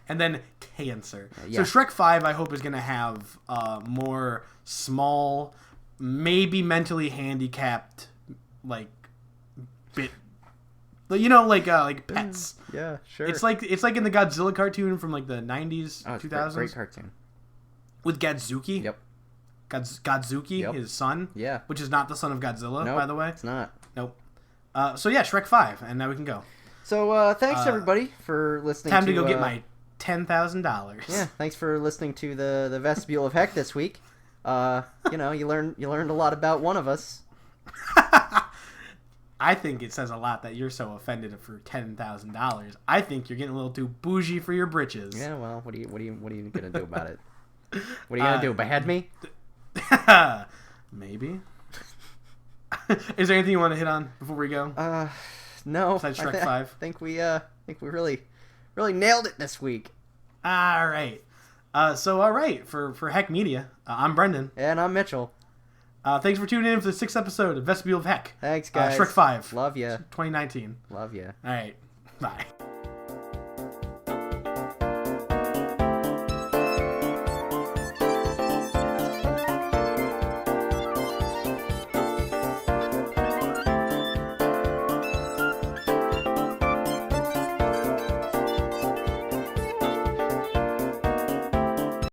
And then Cancer. Yeah. So Shrek 5, I hope, is going to have more small, maybe mentally handicapped, like pets. Yeah, sure. It's like in the Godzilla cartoon from like the 90s, 2000s. Great cartoon. With Gadzuki. Yep. Gadzuki, his son. Yeah. Which is not the son of Godzilla, by the way. It's not. Nope. So yeah, Shrek 5, and now we can go. So thanks everybody for listening. Time to go get my $10,000. Yeah, thanks for listening to the Vestibule of Heck this week. You learned a lot about one of us. I think it says a lot that you're so offended for $10,000. I think you're getting a little too bougie for your britches. Yeah, well, what are you gonna do about it? What are you gonna do? Behead me? Maybe. Is there anything you want to hit on before we go? No. Besides Shrek 5? I think we really nailed it this week. All right. For Heck Media, I'm Brendan. And I'm Mitchell. Thanks for tuning in for the 6th episode of Vestibule of Heck. Thanks, guys. Shrek 5. Love ya. 2019. Love ya. All right. Bye.